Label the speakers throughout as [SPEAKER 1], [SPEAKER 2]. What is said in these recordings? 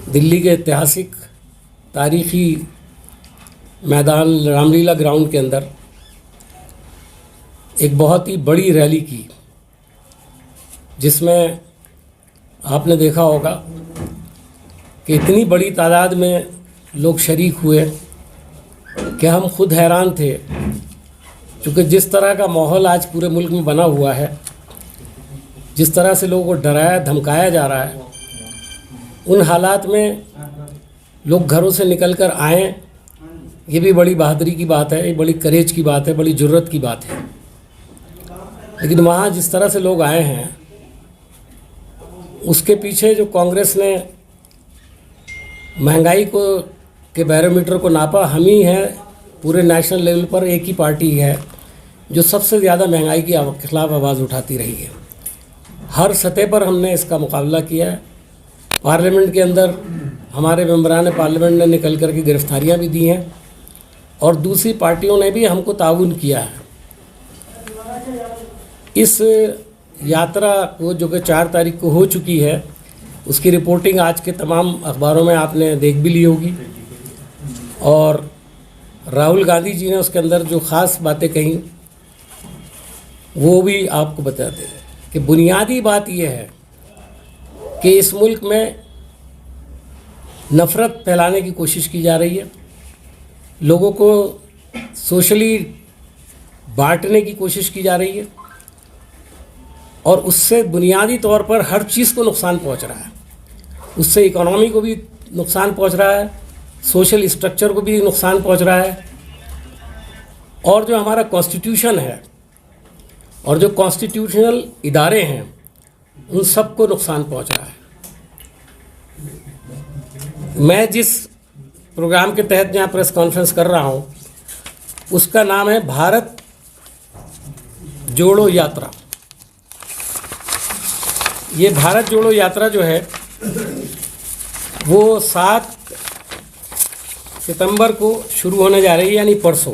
[SPEAKER 1] दिल्ली के ऐतिहासिक तारीखी मैदान रामलीला ग्राउंड के अंदर एक बहुत ही बड़ी रैली की, जिसमें आपने देखा होगा कि इतनी बड़ी तादाद में लोग शरीक हुए कि हम खुद हैरान थे। क्योंकि जिस तरह का माहौल आज पूरे मुल्क में बना हुआ है, जिस तरह से लोगों को डराया धमकाया जा रहा है, उन हालात में लोग घरों से निकलकर आएँ, ये भी बड़ी बहादुरी की बात है, ये बड़ी करेज की बात है, बड़ी जुर्रत की बात है। लेकिन वहाँ जिस तरह से लोग आए हैं, उसके पीछे जो कांग्रेस ने महंगाई को के बैरोमीटर को नापा, हम ही हैं पूरे नेशनल लेवल पर, एक ही पार्टी है जो सबसे ज़्यादा महंगाई के खिलाफ आवाज़ उठाती रही है। हर सतह पर हमने इसका मुकाबला किया है। पार्लियामेंट के अंदर हमारे मेंबरान पार्लियामेंट ने निकल कर के गिरफ्तारियाँ भी दी हैं और दूसरी पार्टियों ने भी हमको ताउन किया है। इस यात्रा को जो कि 4 तारीख को हो चुकी है, उसकी रिपोर्टिंग आज के तमाम अखबारों में आपने देख भी ली होगी। और राहुल गांधी जी ने उसके अंदर जो ख़ास बातें कहीं, वो भी आपको बताते हैं कि बुनियादी बात यह है कि इस मुल्क में नफ़रत फैलाने की कोशिश की जा रही है, लोगों को सोशली बांटने की कोशिश की जा रही है और उससे बुनियादी तौर पर हर चीज़ को नुकसान पहुंच रहा है। उससे इकोनॉमी को भी नुकसान पहुंच रहा है, सोशल स्ट्रक्चर को भी नुकसान पहुंच रहा है, और जो हमारा कॉन्स्टिट्यूशन है और जो कॉन्स्टिट्यूशनल इदारे हैं, उन सब को नुकसान पहुंच रहा है। मैं जिस प्रोग्राम के तहत यहाँ प्रेस कॉन्फ्रेंस कर रहा हूँ, उसका नाम है भारत जोड़ो यात्रा। ये भारत जोड़ो यात्रा जो है वो 7 सितंबर को शुरू होने जा रही है, यानी परसों।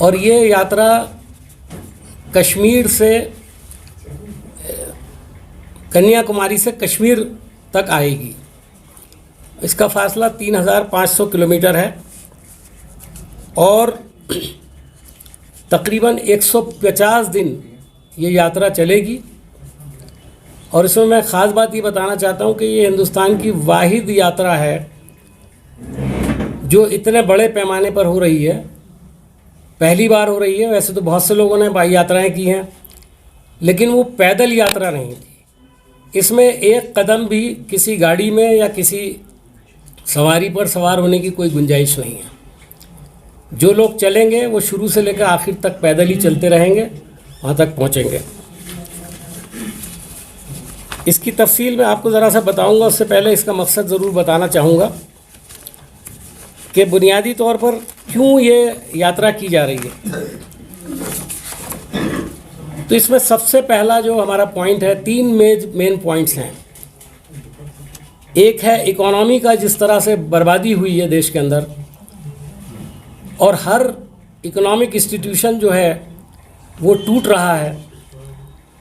[SPEAKER 1] और ये यात्रा कश्मीर से, कन्याकुमारी से कश्मीर तक आएगी। इसका फासला 3500 किलोमीटर है और तकरीबन 150 दिन ये यात्रा चलेगी। और इसमें मैं ख़ास बात ये बताना चाहता हूँ कि ये हिंदुस्तान की वाहिद यात्रा है जो इतने बड़े पैमाने पर हो रही है, पहली बार हो रही है। वैसे तो बहुत से लोगों ने बाई यात्राएँ की हैं, लेकिन वो पैदल यात्रा नहीं थी। इसमें एक कदम भी किसी गाड़ी में या किसी सवारी पर सवार होने की कोई गुंजाइश नहीं है। जो लोग चलेंगे वो शुरू से लेकर आखिर तक पैदल ही चलते रहेंगे, वहाँ तक पहुँचेंगे। इसकी तफसील मैं आपको ज़रा सा बताऊंगा। उससे पहले इसका मकसद ज़रूर बताना चाहूँगा कि बुनियादी तौर पर क्यों ये यात्रा की जा रही है। तो इसमें सबसे पहला जो हमारा पॉइंट है, 3 मेन पॉइंट्स हैं। एक है इकोनॉमी का, जिस तरह से बर्बादी हुई है देश के अंदर, और हर इकोनॉमिक इंस्टीट्यूशन जो है वो टूट रहा है।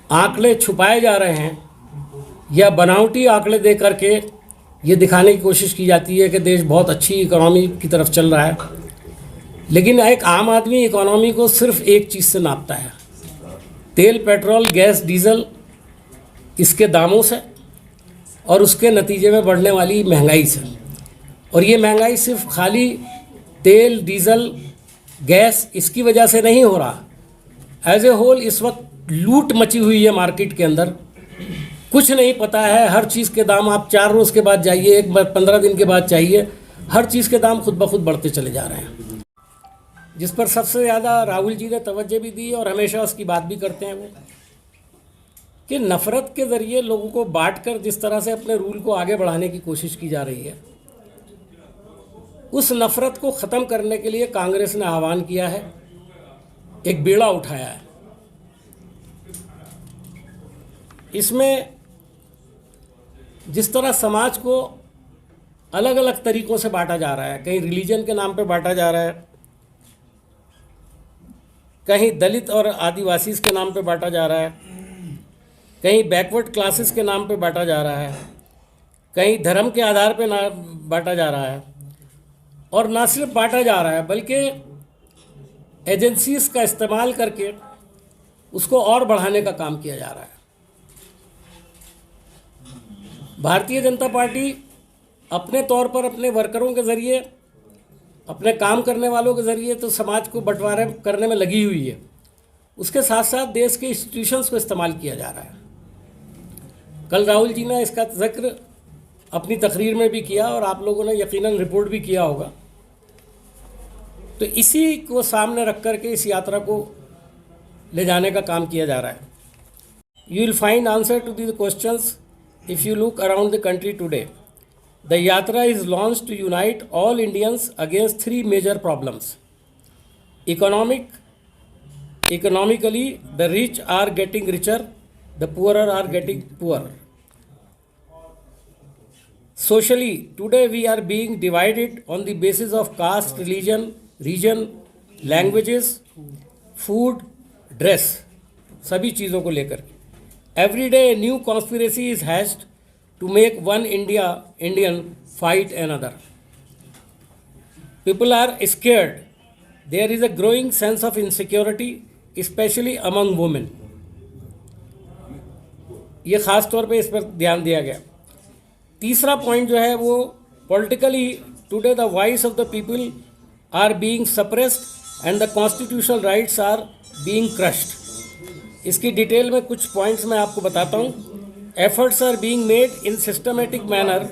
[SPEAKER 1] आंकड़े छुपाए जा रहे हैं या बनावटी आंकड़े दे करके ये दिखाने की कोशिश की जाती है कि देश बहुत अच्छी इकोनॉमी की तरफ चल रहा है। लेकिन एक आम आदमी इकोनॉमी को सिर्फ एक चीज़ से नापता है, तेल, पेट्रोल, गैस, डीजल, इसके दामों से और उसके नतीजे में बढ़ने वाली महंगाई से। और ये महंगाई सिर्फ खाली तेल, डीजल, गैस इसकी वजह से नहीं हो रहा। एज ए होल इस वक्त लूट मची हुई है मार्केट के अंदर। कुछ नहीं पता है, हर चीज़ के दाम, आप 4 रोज़ के बाद जाइए, एक बार 15 दिन के बाद चाहिए, हर चीज़ के दाम खुद ब खुद बढ़ते चले जा रहे हैं। जिस पर सबसे ज़्यादा राहुल जी ने तवज्जो भी दी और हमेशा उसकी बात भी करते हैं वो, कि नफ़रत के ज़रिए लोगों को बांट कर जिस तरह से अपने रूल को आगे बढ़ाने की कोशिश की जा रही है, उस नफ़रत को ख़त्म करने के लिए कांग्रेस ने आह्वान किया है, एक बीड़ा उठाया है। इसमें जिस तरह समाज को अलग अलग तरीक़ों से बांटा जा रहा है, कहीं रिलीजन के नाम पे बांटा जा रहा है, कहीं दलित और आदिवासी के नाम पे बांटा जा रहा है, कहीं बैकवर्ड क्लासेस के नाम पे बांटा जा रहा है, कहीं धर्म के आधार पे ना बांटा जा रहा है, और ना सिर्फ बांटा जा रहा है बल्कि एजेंसीज का इस्तेमाल करके उसको और बढ़ाने का काम किया जा रहा है। भारतीय जनता पार्टी अपने तौर पर अपने वर्करों के ज़रिए, अपने काम करने वालों के ज़रिए तो समाज को बंटवारे करने में लगी हुई है, उसके साथ साथ देश के इंस्टीट्यूशंस को इस्तेमाल किया जा रहा है। कल राहुल जी ने इसका जिक्र अपनी तकरीर में भी किया और आप लोगों ने यकीनन रिपोर्ट भी किया होगा। तो इसी को सामने रख कर के इस यात्रा को ले जाने का काम किया जा रहा है। You will find answer to the questions if you look around the country today. The yatra is launch to unite all Indians against 3 major problems. Economically, the rich are getting richer, the poorer are getting poorer. Socially, today we are being divided on the basis of caste, religion, region, languages, food, dress, सभी चीज़ों को लेकर। Every day a new conspiracy is hatched to make one Indian fight another. People are scared. There is a growing sense of insecurity, especially among women. ये ख़ास तौर पे इस पर ध्यान दिया गया। तीसरा पॉइंट जो है वो politically today the voice of the people are being suppressed and the constitutional rights are being crushed. इसकी डिटेल में कुछ पॉइंट्स मैं आपको बताता हूँ। Efforts are being made in systematic manner